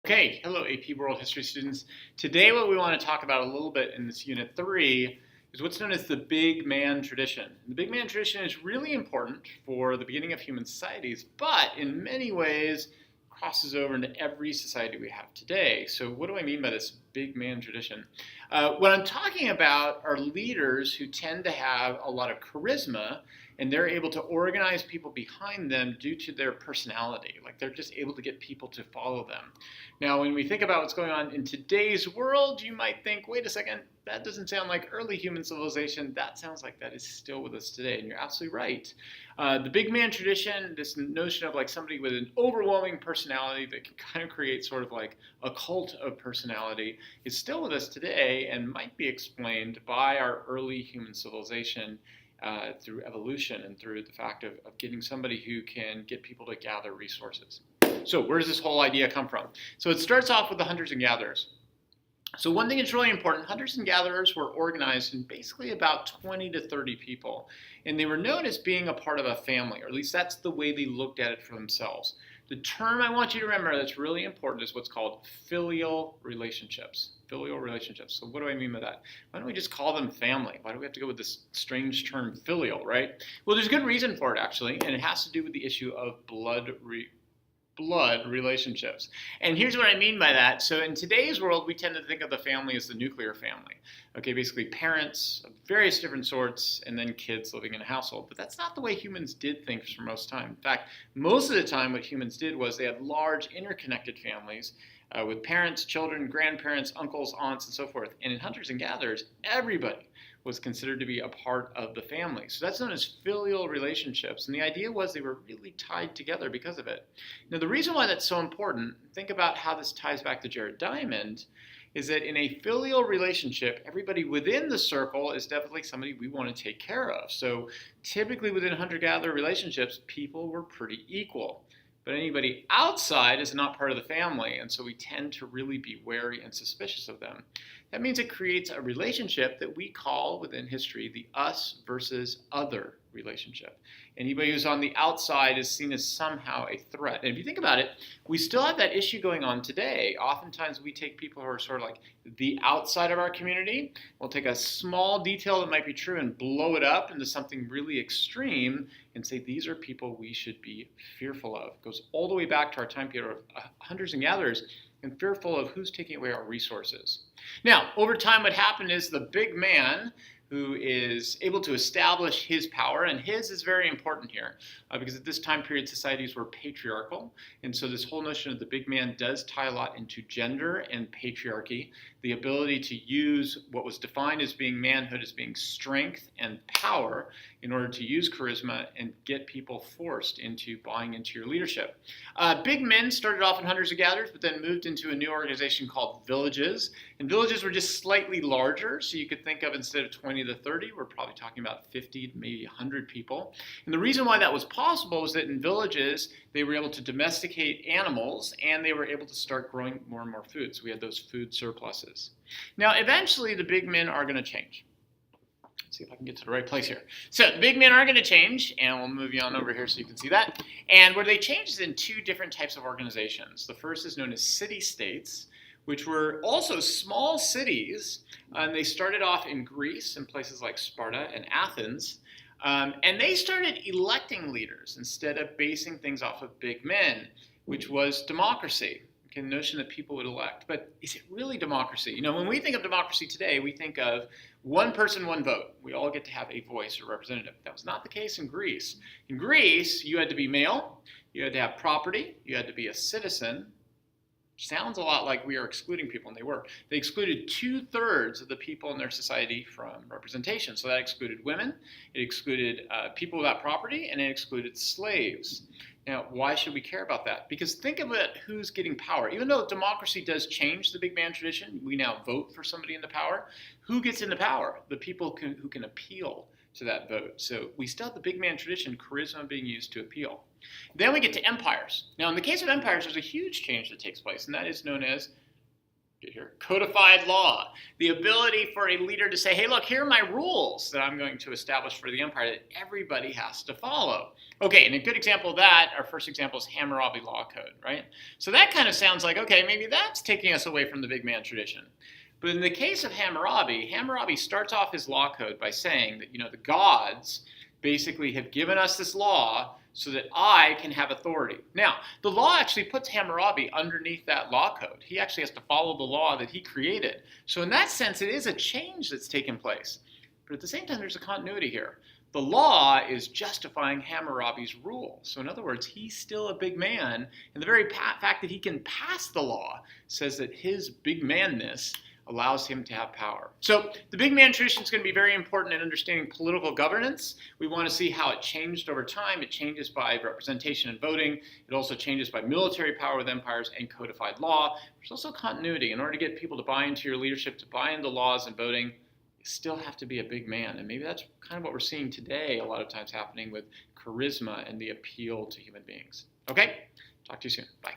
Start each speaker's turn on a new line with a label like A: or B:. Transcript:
A: Okay, hello AP World History students. Today what we want to talk about a little bit in this Unit 3 is what's known as the Big Man Tradition. The Big Man Tradition is really important for the beginning of human societies, but in many ways crosses over into every society we have today. So what do I mean by this Big Man Tradition? What I'm talking about are leaders who tend to have a lot of charisma and they're able to organize people behind them due to their personality. Like they're just able to get people to follow them. Now, when we think about what's going on in today's world, you might think, wait a second, that doesn't sound like early human civilization. That sounds like that is still with us today. And you're absolutely right. The big man tradition, this notion of like somebody with an overwhelming personality that can kind of create sort of like a cult of personality, is still with us today and might be explained by our early human civilization through evolution and through the fact of getting somebody who can get people to gather resources. So where does this whole idea come from? So it starts off with the hunters and gatherers. So one thing that's really important, hunters and gatherers were organized in basically about 20 to 30 people. And they were known as being a part of a family, or at least that's the way they looked at it for themselves. The term I want you to remember that's really important is what's called filial relationships. Filial relationships. So what do I mean by that? Why don't we just call them family? Why do we have to go with this strange term filial, right? Well, there's good reason for it actually, and it has to do with the issue of blood relationships. And here's what I mean by that. So in today's world, we tend to think of the family as the nuclear family. Okay, basically parents of various different sorts and then kids living in a household. But that's not the way humans did things for most time. In fact, most of the time what humans did was they had large interconnected families with parents, children, grandparents, uncles, aunts, and so forth. And in hunters and gatherers, everybody was considered to be a part of the family. So that's known as filial relationships. And the idea was they were really tied together because of it. Now, the reason why that's so important, think about how this ties back to Jared Diamond, is that in a filial relationship, everybody within the circle is definitely somebody we want to take care of. So typically within hunter-gatherer relationships, people were pretty equal. But anybody outside is not part of the family, and so we tend to really be wary and suspicious of them. That means it creates a relationship that we call within history the us versus other relationship. Anybody who's on the outside is seen as somehow a threat. And if you think about it, we still have that issue going on today. Oftentimes we take people who are sort of like the outside of our community. We'll take a small detail that might be true and blow it up into something really extreme and say these are people we should be fearful of. It goes all the way back to our time period of hunters and gatherers and fearful of who's taking away our resources. Now, over time what happened is the big man who is able to establish his power, and his is very important here because at this time period societies were patriarchal, and so this whole notion of the big man does tie a lot into gender and patriarchy, the ability to use what was defined as being manhood as being strength and power in order to use charisma and get people forced into buying into your leadership. Big men started off in hunters and gatherers, but then moved into a new organization called villages, and villages were just slightly larger, so you could think of instead of 20 to 30, we're probably talking about 50 to maybe 100 people. And the reason why that was possible was that in villages, they were able to domesticate animals and they were able to start growing more and more food. So we had those food surpluses. Now, eventually, the big men are going to change. Let's see if I can get to the right place here. So the big men are going to change, and we'll move you on over here so you can see that. And where they change is in two different types of organizations. The first is known as city-states, which were also small cities, and they started off in Greece in places like Sparta and Athens, and they started electing leaders instead of basing things off of big men, which was democracy. Okay, the notion that people would elect. But is it really democracy? You know, when we think of democracy today, we think of one person, one vote. We all get to have a voice or representative. That was not the case in Greece. In Greece, you had to be male, you had to have property, you had to be a citizen. Sounds a lot like we are excluding people, and they were. They excluded 2/3 of the people in their society from representation. So that excluded women, it excluded people without property, and it excluded slaves. Now, why should we care about that? Because think about who's getting power. Even though democracy does change the big man tradition, we now vote for somebody into power. Who gets into power? The people who can appeal to that vote. So we still have the big man tradition, charisma being used to appeal. Then we get to empires. Now, in the case of empires, there's a huge change that takes place, and that is known as get here, codified law, the ability for a leader to say, hey, look, here are my rules that I'm going to establish for the empire that everybody has to follow. Okay, and a good example of that, our first example is Hammurabi Law Code, right? So that kind of sounds like, okay, maybe that's taking us away from the big man tradition. But in the case of Hammurabi, Hammurabi starts off his law code by saying that, the gods basically have given us this law so that I can have authority. Now, the law actually puts Hammurabi underneath that law code. He actually has to follow the law that he created. So in that sense, it is a change that's taken place. But at the same time, there's a continuity here. The law is justifying Hammurabi's rule. So in other words, he's still a big man, and the very fact that he can pass the law says that his big manness allows him to have power. So the big man tradition is going to be very important in understanding political governance. We want to see how it changed over time. It changes by representation and voting. It also changes by military power with empires and codified law. There's also continuity. In order to get people to buy into your leadership, to buy into laws and voting, you still have to be a big man. And maybe that's kind of what we're seeing today a lot of times happening with charisma and the appeal to human beings. Okay? Talk to you soon. Bye.